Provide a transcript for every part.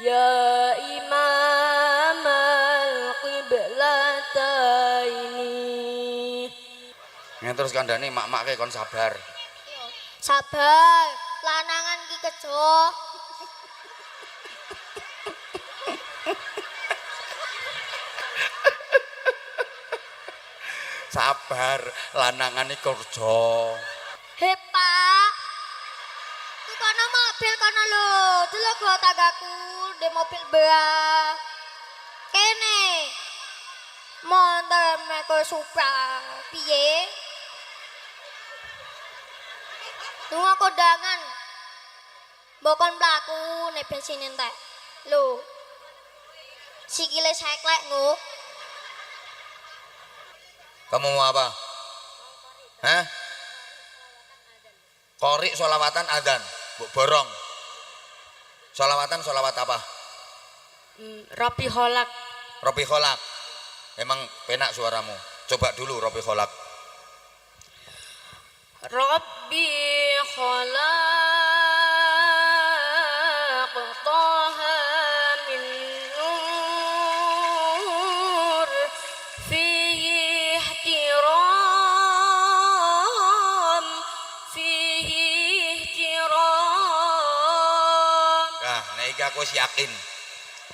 Ya Imam al-Qiblataini. Nek terus kandhane mak-mak kon sabar. Sabar, lanangan ki kejo. Sabar, lanangane kerja. He Pak, ku kono mobil kono lho, delok go tanggaku di mobil bea. Kene, montor meko Supra, piye? Lunga kondangan, bokon pelaku nek bensin entek. Lho, sikile seklek nggo. Kamu mau apa? Hah? Qori sholawatan adzan, borong. Sholawat apa? Rapi holak. Robi kholak. Emang penak suaramu. Coba dulu Robi kholak. Rabbi khalaq taha min nur fihi ihtiram fihi ihtiram. Nah, nek iki aku wis yakin.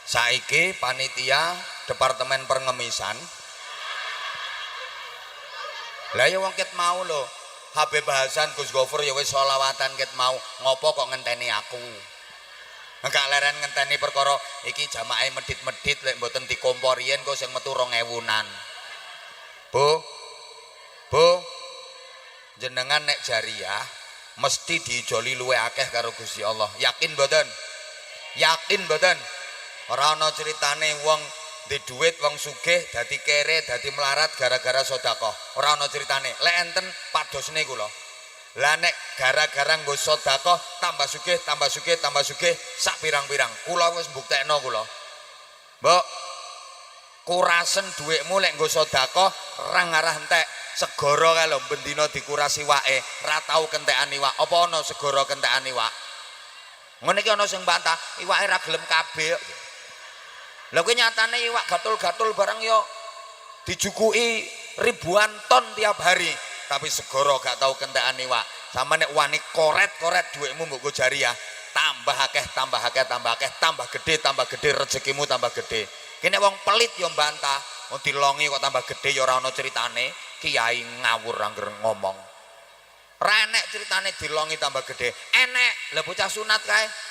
Saiki panitia Departemen Pengemisan. Lah ya wong ket mau lho. Habib Hasan Gus Gofur ya wis sholawatan ket mau. Ngopo kok ngenteni aku? Enggak leren ngenteni perkara iki jamaah medit-medit lek mboten dikompor yen kok sing metu 2000-an. Bu. Jenengan nek jariah mesti diijoli luwe akeh karo Gusti Allah. Yakin mboten? Yakin mboten? Ora ana critane wong di duit wong sugih dadi kere dadi melarat gara-gara sedekah. Ora ana critane. Lek enten padosne kula. Lah nek gara-gara nggo sedekah tambah sugih sak pirang-pirang. Kula wis mbuktekno kula. Mbok kurasen dhuwitmu lek nggo sedekah ra ngarah entek. Segara kae lho bendina dikurasi wae, ra tau kentekan iwak. Apa ana segara kentekan iwak? Ngene iki ana sing bantah, iwake ra gelem kabeh. Lha kuwi nyatane iwak gatul-gatul barang yo dijukuki ribuan ton tiap hari, tapi segara gak tau kentekan iwak. Sama nek wani koret-koret dhuwitmu mbok go jariah, tambah akeh, tambah gede rezekimu tambah gede. Kene wong pelit yo bantah, wong dilongi kok tambah gede yo ora ana critane, kiai ngawur angger ngomong. Ra enek critane dilongi tambah gede. Enek, lha bocah sunat kae.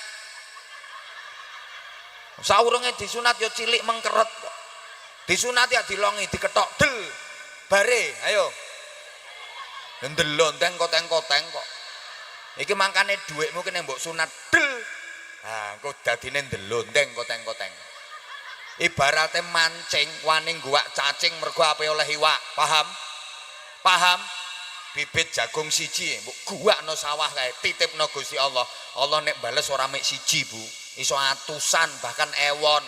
Saurunge disunat yo cilik mengkeret kok. Disunat ya dilongi, diketok del. Bare, ayo. Ndelonteng koteng-koteng kok. Iki mangkane dhuwitmu kene mbok sunat del. Ha, engko dadine ndelonteng koteng-koteng. Ibarate mancing wani guwak cacing mergo ape oleh iwak. Paham? Paham? Bibit jagung siji mbok guwakno sawah kae, titipno Gusti Allah. Allah nek bales ora mek siji, Bu. Iso atusan bahkan ewon.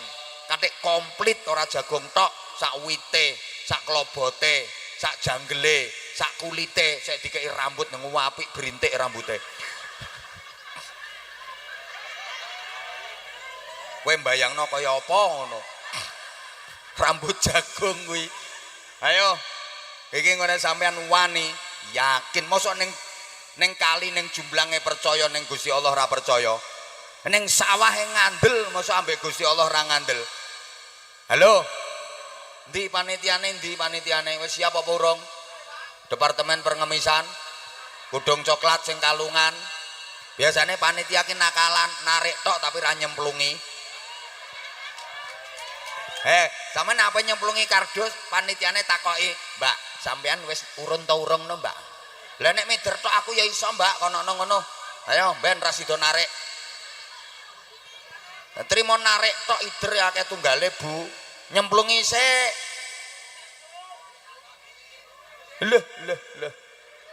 Katik komplit ora jagung tok, sak wite, sak klobote, sak janggele, sak kulite, sik dikeki rambut nang apik berintik rambute. Kowe mbayangno kaya apa ngono? Rambut jagung kuwi. Ayo. Iki ngene sampean wani, yakin mosok ning kali ning jumblange percaya ning Gusti Allah ora percaya. Ning sawahe ngandel mosok ambek Gusti Allah ora ngandel. Halo. Ndi panitiane wis siap apa urung? Departemen Pengemisan. Kudung coklat sing kalungan. Biasanya panitia ki nakalan narik tok tapi ra nyemplungi. Sampeyan apa nyemplungi kardus panitiane takoki, "Mbak, sampean wis urun ta urung no, Mbak?" Lah nek mider tok aku ya iso, Mbak, kono ngono. Ayo ben ra sida narik. Trimo narik tok ider akeh tunggale, Bu. Nyemplungi sik. Leh.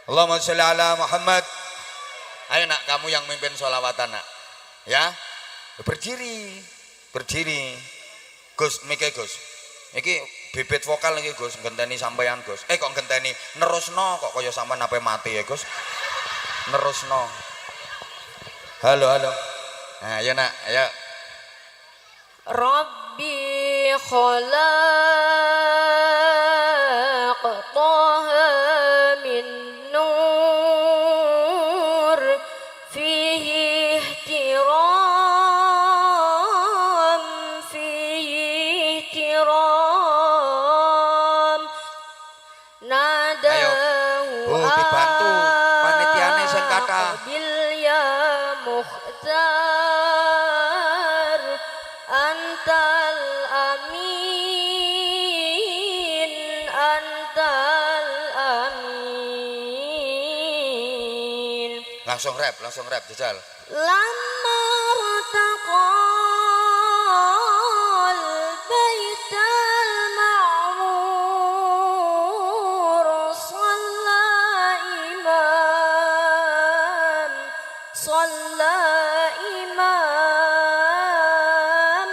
Allahumma sholli ala Muhammad. Ayo nak, kamu yang mimpin sholawatan nak. Ya. Berdiri. Gus, mikir Gus. Iki bibit vokal iki Gus, genteni sampeyan Gus. Kok genteni nerusno kok kaya sampean ape mati ya Gus. Nerusno. Halo. Nah, ya nak, ayo. ربي خلق طه من نور فيه احترام فيه احترام nadahu Bu, dibantu panitiane sing kathah. aqbil ya mukhtar antal amin antal amin Langsung rap jajal. lama rtaqal baital ma'mur shalla imam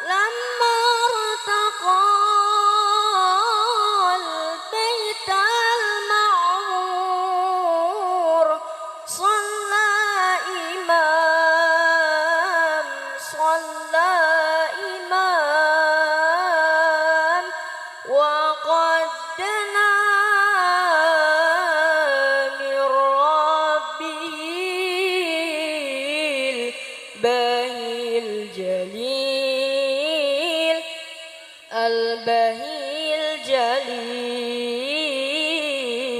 lama rtaqal baital ma'mur shalla imam wa qaddana min rabbihil bahil jalil al bahil jalil.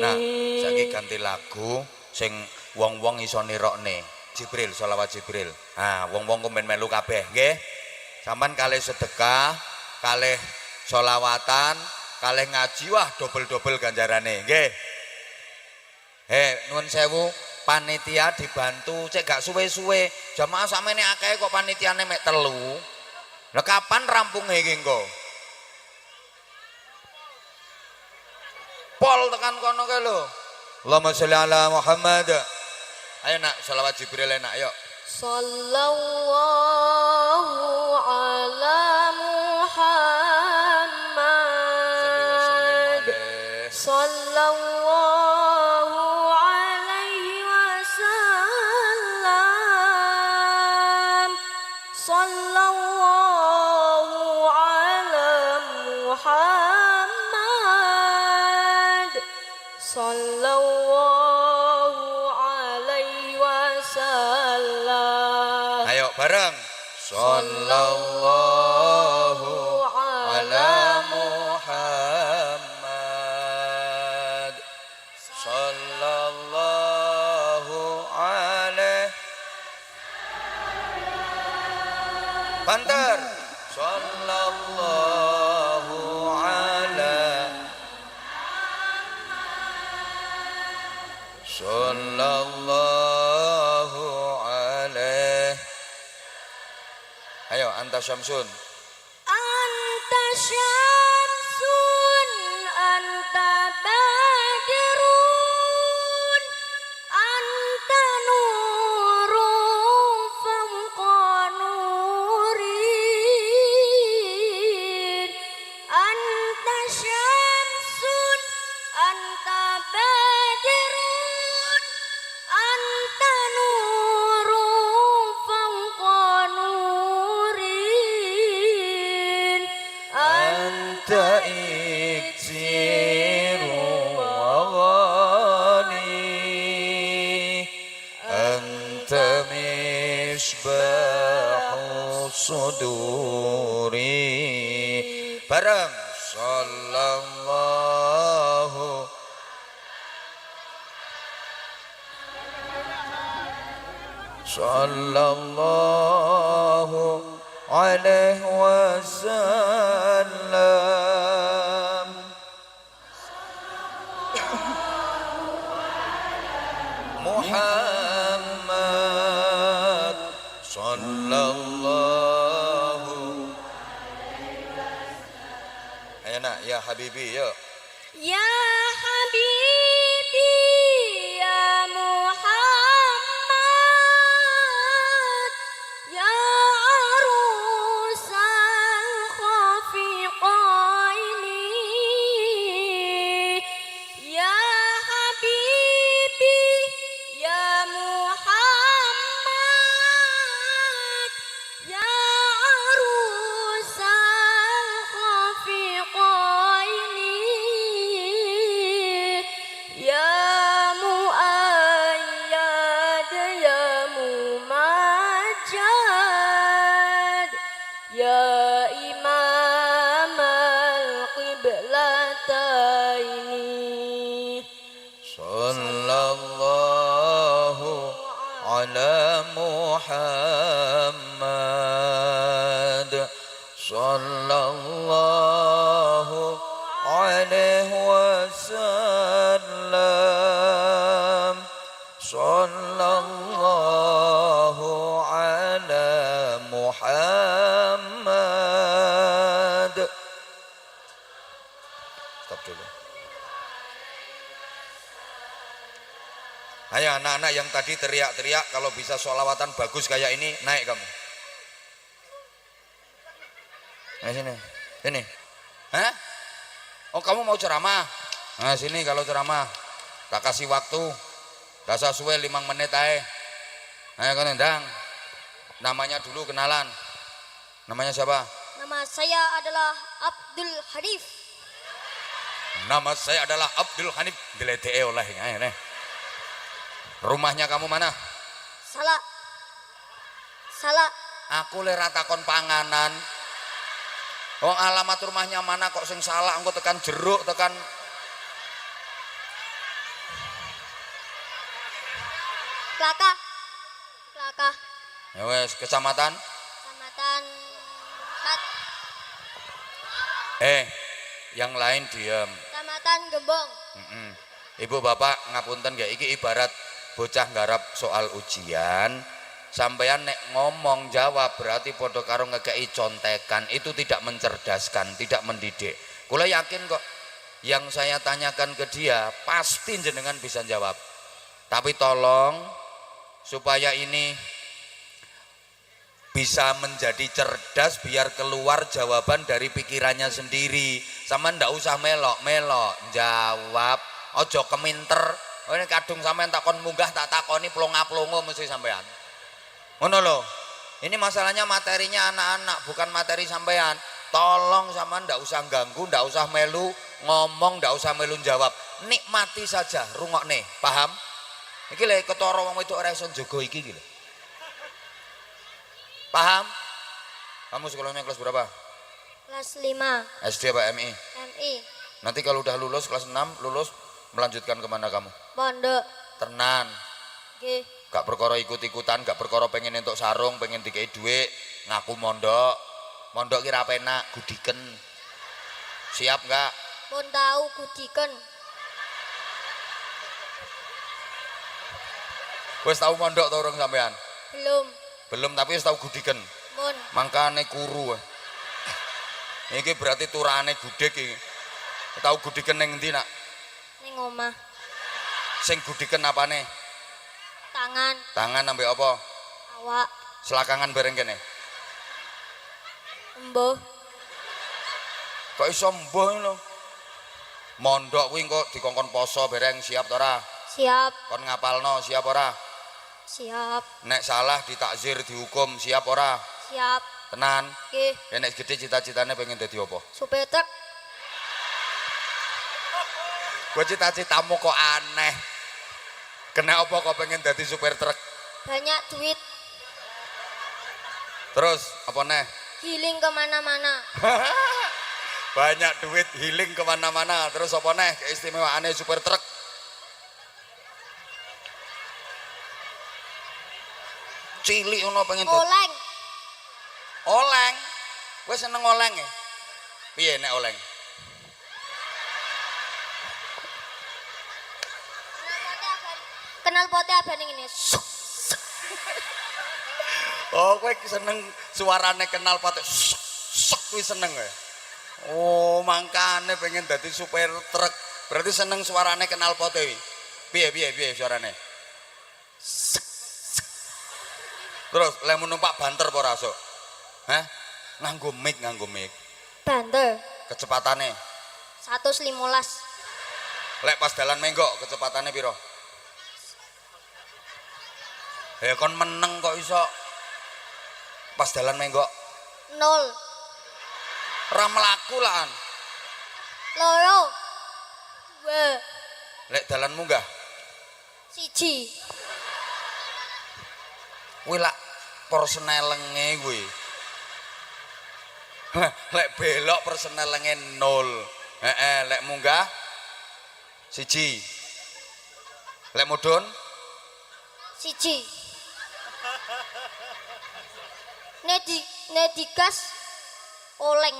Nah, saiki ganti lagu sing wong-wong iso nirokne. Jibril, sholawat Jibril. Nah, wong-wong kumen melu kabeh, nggih. Sampeyan kalih sedekah, kalih sholawatan, kalih ngaji, wah dobel-dobel ganjarane, nggih. Nuwun sewu, panitia dibantu, cek gak suwe-suwe. Jamaah samene akeh kok panitiane mek 3. Lah kapan rampunge iki engko? Pol tekan kono kae lho. Allahumma sholli ala Muhammad. Ayo nak sholawat Jibril nak yuk. Sallallahu ala Muhammad. Sallallahu alaihi wasallam. Sallallahu ala Muhammad. Sallallahu alaihi wasallam. Ayo bareng. Sallallahu ala Muhammad. Sallallahu alaihi. Banter. Sallallahu ala. Sallallahu alaihi. Ayo anta syamsun. Anta syamsun, anta badrun, anta nurun fawqa nurin. Anta syamsun, anta badrun, anta nurun fawqa nurin. Anta iksiru waghani. Anta misbahu suduri. Bareng. Sallallahu. Sallallahu alaihi wasallam. Muhammad sallallahu. Ayo nak ya habibi yuk. Ya Habibi ya Muhammad ya arusal khafiqaini ya Habibi ya Muhammad ya arusal Muhammad sallallahu alaihi wasallam sallallahu ala Muhammad. Stop dulu. Ayo anak-anak yang tadi teriak-teriak, kalau bisa sholawatan bagus kayak ini, naik kamu. Nah sini, sini. Hah? Oh kamu mau ceramah? Nah sini kalau ceramah, tak kasih waktu, gak sesuai 5 menit aja. Ayo kan endang. Namanya dulu kenalan. Namanya siapa? Nama saya adalah Abdul Hanif. Nama saya adalah Abdul Hanif. Diledeke oleh ayo nih. Rumahnya kamu mana? Salah. Salah. Aku le ratakon panganan. Wong alamat rumahnya mana kok sing salah, engko tekan jeruk, tekan Kelaka. Kelaka. ya wes, kecamatan. Kecamatan Pat. Yang lain diam. Kecamatan Gembong. Ibu bapak ngapunten gak, iki ibarat bocah nggarap soal ujian, sampeyan nek ngomong jawab berarti podo karo ngekei contekan, itu tidak mencerdaskan, tidak mendidik. Kula yakin kok yang saya tanyakan ke dia pasti jenengan bisa jawab, tapi tolong supaya ini bisa menjadi cerdas, biar keluar jawaban dari pikirannya sendiri. Sama ndak usah melok-melok jawab, ojo keminter. Oh ini kadung sampean takon munggah tak takoni plonga-plongo mesti sampean. Ngono lho. Ini masalahnya materinya anak-anak, bukan materi sampean. Tolong sama ndak usah ganggu, ndak usah melu ngomong, ndak usah melu jawab. Nikmati saja, rungokne. Paham? Iki lho ketara wong itu ora iso njogo iki lho. Paham? Kamu sekolahnya kelas berapa? Kelas 5. SD apa MI? MI. Nanti kalau udah lulus kelas 6, lulus melanjutkan kemana kamu? Pondok. Tenan. Nggih. Gak perkara ikut-ikutan, gak perkara pengen entuk sarung, pengen dikei duit, ngaku mondok. Mondok kira penak, gudiken. Siap gak? Pun tahu kudiken. Wes tahu mondok to urung sampean? Belum. Belum, tapi wis tahu gudiken. Pun. Mangkane kuru. Iki berarti turane gudeg iki. Tahu gudiken ning endi, Nak? Ning omah. Sing gudiken apane? Tangan. Tangan ambek apa? Awak. Selakangan bareng kene. Embuh. Kok iso mbuh lho? Mondok kuwi engko dikongkon poso bareng, siap ta ora? Siap. Kon ngapalno, siap ora? Siap. Nek salah ditakzir, dihukum, siap ora? Siap. Tenan. Nggih. Ya nek gede cita-citane pengen dadi apa? Supir truk. Gue cita-citamu kok aneh. Kena apa kok pengen dadi supir truk? Banyak duit. Terus apa neh? Healing kemana-mana. Banyak duit, healing kemana-mana. Terus apa neh keistimewaannya supir truk? Cilik ono pengen dadi Oleng. oleng. Gue seneng oleng ya. Piye nek oleng? Kenal pote abang ini. Oh, kowe seneng suarane kenal pot. Sok kuwi seneng kowe. Oh, mangkane pengen dadi supir truk. Berarti seneng suarane kenal pot kuwi. Piye suarane? Terus lemu numpak banter apa ora sok? Hah? Nganggo mic. Banter. Kecepatane 115. lek pas dalan menggok kecepatane piro? Ya kon meneng kok iso pas dalan menggok 0. ora mlaku lan. Loro. 2. Lek dalan munggah 1. kuwi lak persenelenge kuwi. Lek belok persenelenge 0. Lek munggah 1. Lek mudhun 1. nek digas oleng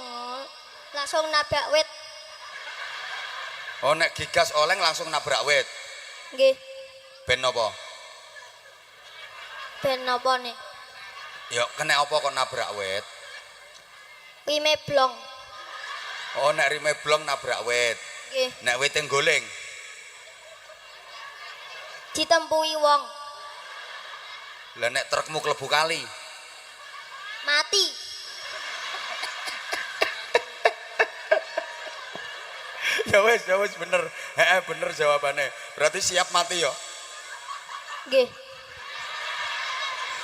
langsung nabrak wit. Oh nek gigas oleng langsung nabrak wit. Nggih. Ben napa? Ben napa nih? Ya kena apa kok nabrak wit? Rime blong. Oh nek rime blong nabrak wit. Nggih. Nek wite nggoling Ditempui wong. lah nek trukmu klebu kali. Mati. Ya wis bener. Bener jawabannya. Berarti siap mati ya. Nggih.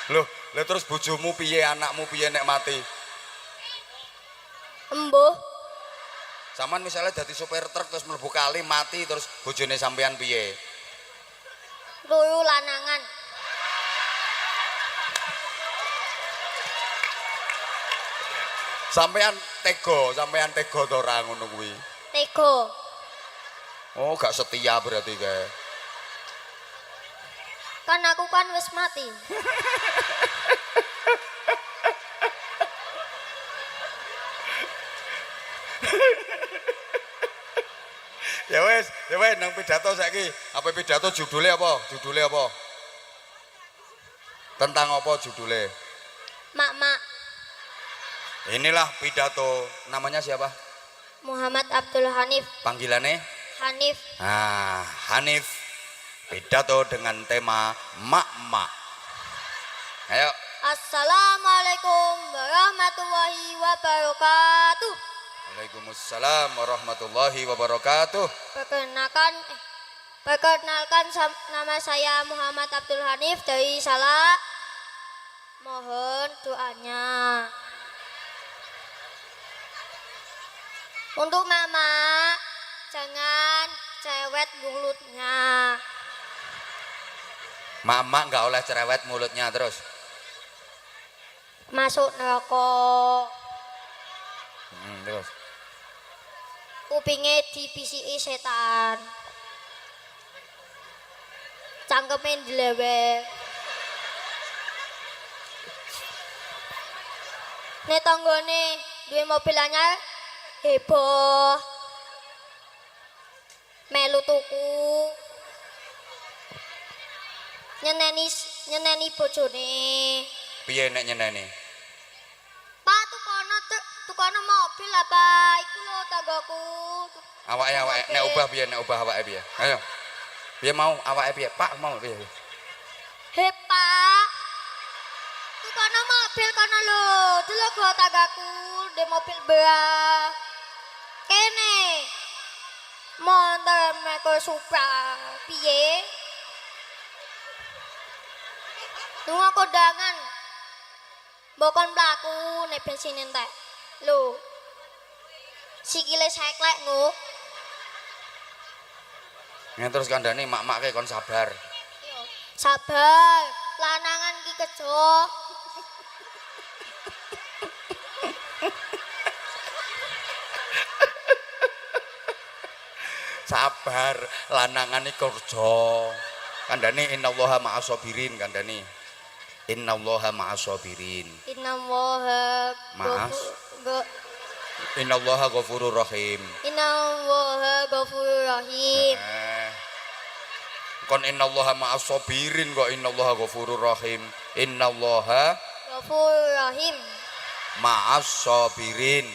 Loh, terus bojomu piye, anakmu piye nek mati? Embuh. Saman misalnya dadi supir truk terus mlebu kali mati terus bojone sampean piye? Loro lanangan. Sampean tega to ora ngono kuwi. Tega. Oh, gak setia berarti kae. Kan aku kan wis mati. Ya wes nang pidato saiki. Apa pidato judulnya apa? Tentang apa judulnya? Mak-mak. Inilah pidato. Namanya siapa? Muhammad Abdul Hanif. Panggilannya? Hanif. Hanif. Pidato dengan tema mak-mak. Ayo. Assalamualaikum warahmatullahi wabarakatuh. Waalaikumsalam warahmatullahi wabarakatuh. Perkenalkan nama saya Muhammad Abdul Hanif dari Salak. Mohon doanya. Untuk mama, jangan cewek mulutnya. Mak-mak nggak oleh cerewet mulutnya terus. Masuk neraka. Terus. Kupinge dipisiki setan. Cangkeme dilewek. Nek tanggane duwe mobil anyar heboh. Melu tuku. Nyeneni bojone. Piye nek nyeneni? Pak tukono mobil apa? Iku lho tanggoku. Awake nek ubah awake piye? Ayo. Piye mau awake piye? Pak mau piye? He Pak. Tukono mobil kono lho. Delok go tanggaku de mobil beah. Kene. Montor Meko Supra. Piye? Lunga kondangan. Bokon mlaku nek bensin entek. Lho. Sikile seklek ngo. Ya terus kandhane mak-mak kon sabar. Sabar, lanangan ki kejo. Sabar, lanangan iki kerja. Kandhane innallaha ma'asabirin kandhane. Innallaha ma'asabirin. Innallaha ghafurur rahim. Innallaha ghafurur rahim. Kon innallaha ma'asabirin kok innallaha ghafurur rahim. Innallaha Ghafurur rahim. ma'asabirin.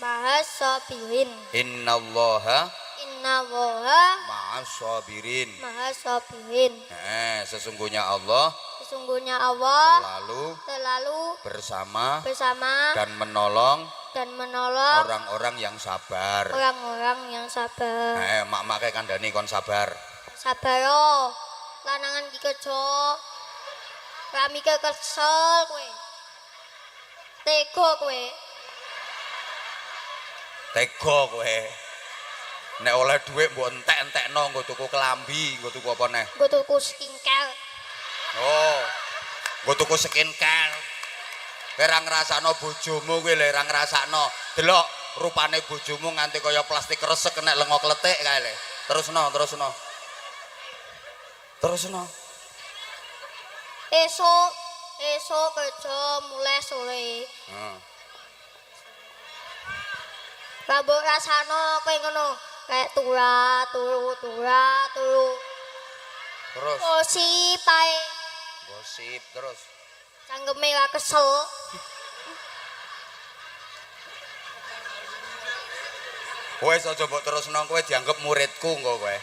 Bahas sabirin. Innallaha ma'asabirin. Maha sabirin. Sesungguhnya Allah Sesungguhnya Allah selalu bersama dan menolong menolong orang-orang yang sabar. orang-orang yang sabar. Mak-mak kayak kandhani kon sabar. Sabar yo. Lanangan ki kerja. Ra mikir kesel kowe. Tega kowe. Tega kowe. Nek oleh dhuwit mbok entek-entekno nggo tuku kelambi, nggo tuku apa neh? Nggo tuku skincare. Oh. Nggo tuku skincare. Kowe ra ngrasakno bojomu kowe lho, ra ngrasakno. Delok rupane bojomu nganti kaya plastik resek nek lenga kletik kae lho. Terusno. Esuk esuk kerja mulai sore. Heeh. Kabuk rasano kowe ngono, kayak turu. Terus Gosip ae. gosip terus. Cangkeme ra kesel. Wes aja mbok terusno kowe dianggep muridku engko kowe.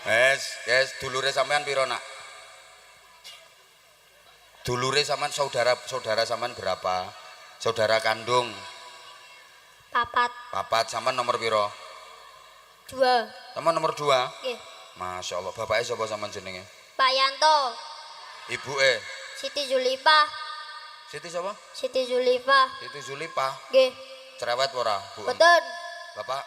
Guys, dulure sampean piro nak? Dulure sampean saudara sampean berapa? Saudara kandung papat sampean nomor piro? 2. Sampean nomor 2. Nggih. Masya Allah, bapaknya siapa sampean jenenge? Pak Yanto, Ibuke? Siti Zulifah, Siti siapa? Siti Zulifah. Siti Zulipah. Nggih. Cerewet ora, Bu? Betul. Bapak?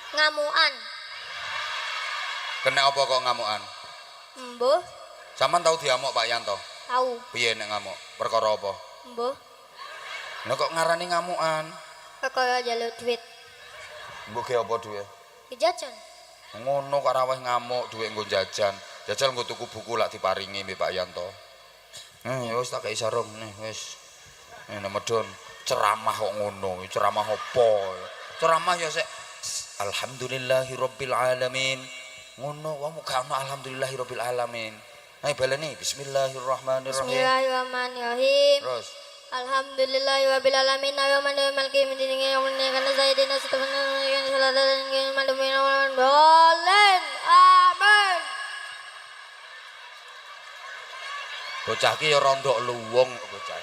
Ngamuan. Kena apa kok ngamukan? Mbuh, Sampean tahu diamuk Pak Yanto? tahu. Piye nek ngamuk? Perkara apa? Mbuh, Lah kok ngarani ngamukan? perkara jaluk duit. Mbok ge apa duwe? Jajan. Ngono kok raweh ngamuk duwe nggo jajan. Jajal nggo tuku buku lak diparingi mbek Pak Yanto. Ya wis tak kei sarung nih wis. Nek medhon ceramah kok ngono, ceramah apa? Ceramah ya sik alhamdulillahirabbil alamin. Ngono wong gak ono alhamdulillahirabbil alamin. Ayo baleni bismillahirrahmanirrahim. Bismillahirrahmanirrahim. Terus Alhamdulillahirabbil alamin arrahmanirrahim maliki yaumiddin kana sayyidina sallallahu alaihi wasallam. Amin. bocah ki ya rondok luwung bocah.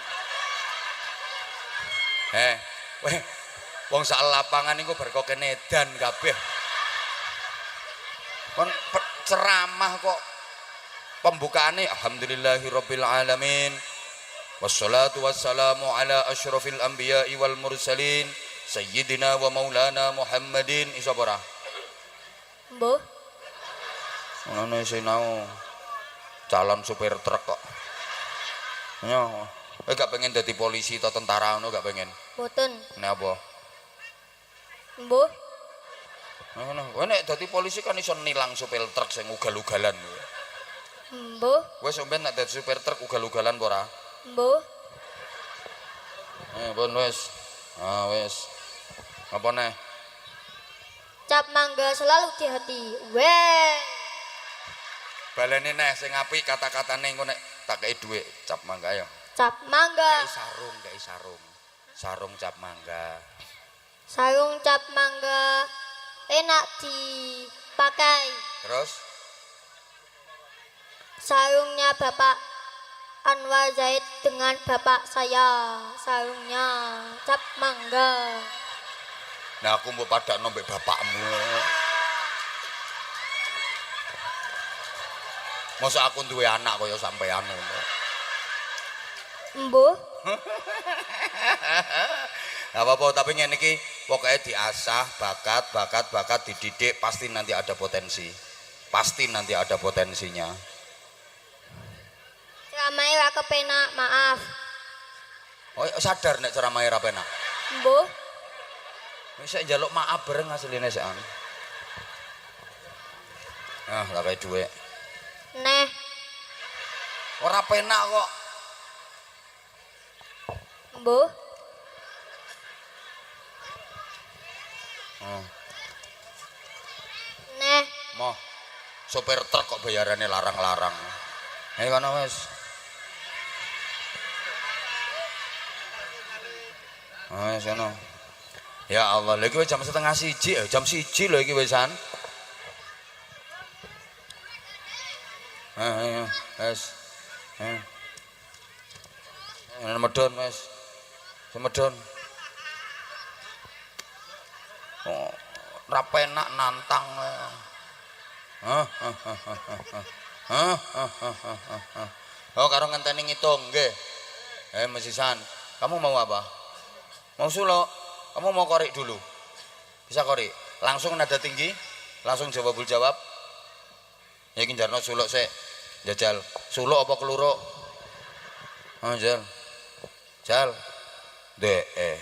Wong sak lapangan iku bar kok kene edan kabeh. Kon ceramah kok pembukaane alhamdulillahirabbil alamin. Wassalatu wassalamu ala asyrafil anbiya'i wal mursalin sayyidina wa maulana Muhammadin. Iso ora? Mbuh, Ngono sinau calon supir truk kok. Ya, gak pengen dadi polisi atau tentara ngono gak pengen. boten. Nek apa? Mbuh, Ngono. Kowe nek dadi polisi kan iso nilang supir truk sing ugal-ugalan. mbuh, Kowe sampeyan nek dadi supir truk ugal-ugalan apa ora? mbuh. Pun wis. Ah wis. Apa neh? Cap mangga selalu di hati. Weh. Baleni neh sing apik kata-katane engko nek tak kei dhuwit cap mangga ya. Cap mangga. Kei sarung. Sarung cap mangga. Sarung cap mangga enak dipakai. Terus Sarungnya Bapak Anwar Zaid dengan bapak saya. Sarungnya cap mangga. nah aku mau pada nombek bapakmu. Masa aku duwe anak kaya sampean ngono. Mbuh, Gak apa-apa tapi ngene iki pokoknya diasah bakat dididik pasti nanti ada potensi. Pasti nanti ada potensinya. ceramahnya ra kepenak, maaf. Oh sadar nek ceramahe ra penak. Mbuh, Wis njaluk maaf bareng asline sekan. Ah, lah kae dhuwit. neh, Ora penak kok. mbuh, Oh, neh, moh. Sopir truk kok bayarannya larang-larang. Ayo kono wis. Oh, wis kono. Ya Allah, lha iki wis jam 1:30, jam 1 lho iki wisan. Ayo, wis. Medon wis. Semedon. Oh, ra penak nantang. Oh, karo ngenteni ngitung nggih. Mesisan. Kamu mau apa? Mau suluk? Kamu mau korek dulu? Bisa korek? Langsung nada tinggi? Langsung jawabul jawab? Ya iki jarno suluk sik. Jajal. Suluk apa keluruk? Oh, jal. Jal. Jal.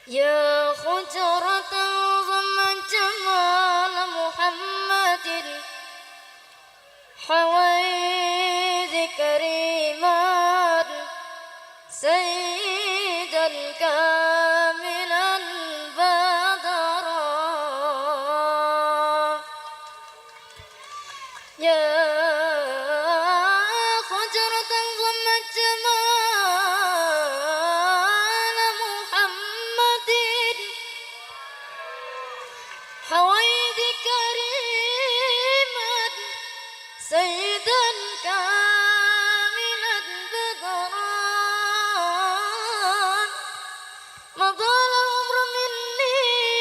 ya hujurat حويت كريما سيدا كاملا بدرا يا خجرة ضمت جمال محمد حويت كريما سيدا كاملا بدرا مضى العمر مني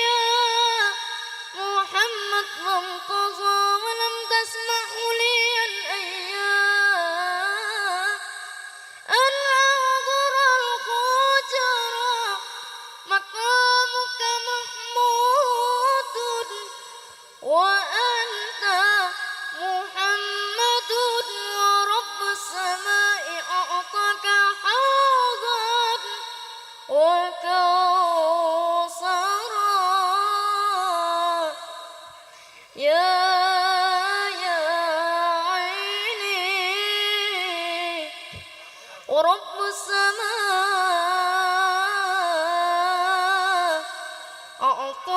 يا محمد وانقضى ولم تسمح لي الأيام أن أعذر الخجرى مقامك محمود وأنت محمد ورب السماء أعطاك حوضا وكوثرا يا عيني ورب السماء أعطاك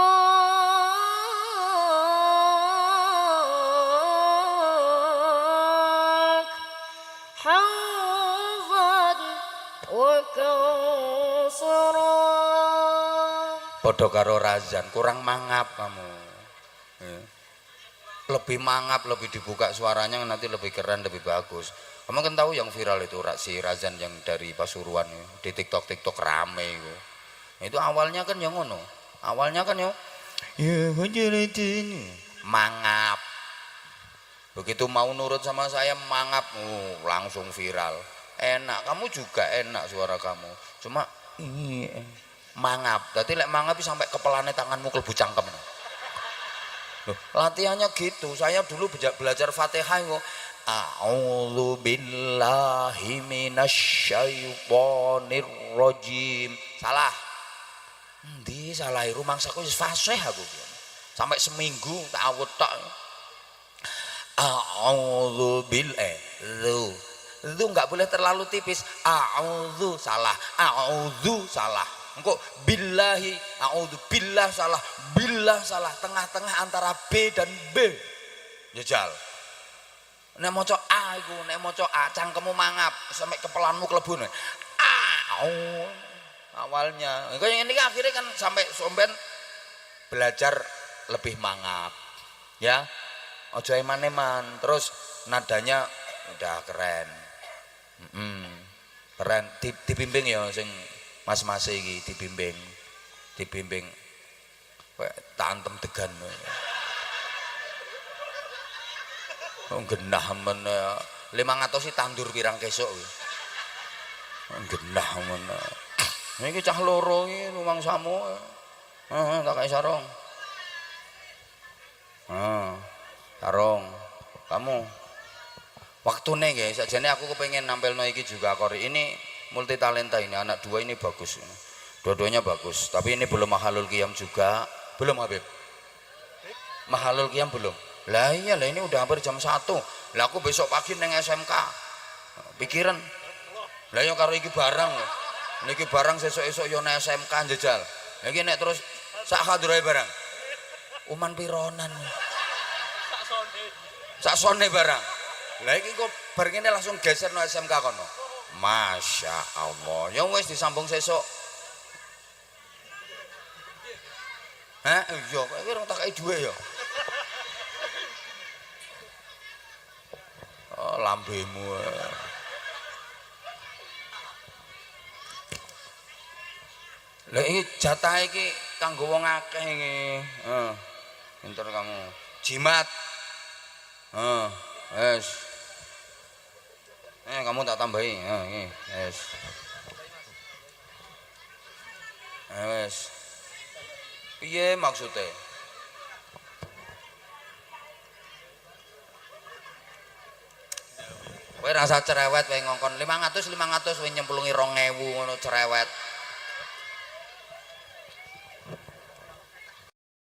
حوضا وكوثرا. Padha karo Razan, kurang mangap kamu. Ya. Lebih mangap, lebih dibuka suaranya nanti lebih keren, lebih bagus. Kamu kan tahu yang viral itu si Razan yang dari Pasuruan di TikTok rame itu. Itu awalnya kan yang ngono. Awalnya kan ya mangap. Begitu mau nurut sama saya mangap, langsung viral. Enak, kamu juga enak suara kamu. Cuma mangap. Berarti lek mangap sampai kepelane tanganmu kelebu cangkem. Loh, latihannya gitu. Saya dulu belajar Fatihah kok. A'udzu billahi minasyaitonir rajim. Salah. Endi salah rumangsaku wis fasih aku. Sampai seminggu tak awet tok. A'udzu itu enggak boleh terlalu tipis. A'udzu salah. A'udzu salah. Engko billahi a'udzu billah salah. Billah salah. Tengah-tengah antara B dan B. Jajal. Nek maca A iku, nek maca A cangkemmu mangap sampai kepelanmu kelebu. Awalnya. Engko yang ini akhirnya kan sampai somben belajar lebih mangap. Ya. Aja eman-eman. Terus nadanya udah keren. Keren. Dibimbing ya sing mas-mas iki dibimbing. Kayak tantem degan. Genah men 500 sih tandur pirang kesuk kuwi. Genah men. Iki cah loro iki rumangsamu. Tak kaya sarung. Sarung. Kamu waktune nggih sakjane aku kepengen nampilno iki juga kori. Ini multi talenta ini, anak dua ini bagus. Dua-duanya bagus, tapi ini belum mahalul qiyam juga. Belum Habib? Mahalul qiyam belum? Lah iya lah ini udah hampir jam 1. Lah aku besok pagi neng SMK. Pikiran. Lah yo karo iki barang. Niki barang sesuk-esuk yo neng SMK njejal. Lah iki nek terus sak kadroe barang. Uman pironan. Sak sone barang. Lah iki kok bar ngene langsung geser no SMK kono. Masya Allah. Ya wis disambung sesuk. Hah? Iya, kok iki ora tak kei dhuwit ya. Oh, lambemu. Lah iki jatah iki kanggo wong akeh iki. Pinter kamu. Jimat. Wes. Kamu tak tambahi. Iki, wes. Wes. Piye maksudnya? Kowe rasa cerewet wae ngongkon 500 kowe nyemplungi 2000 ngono cerewet.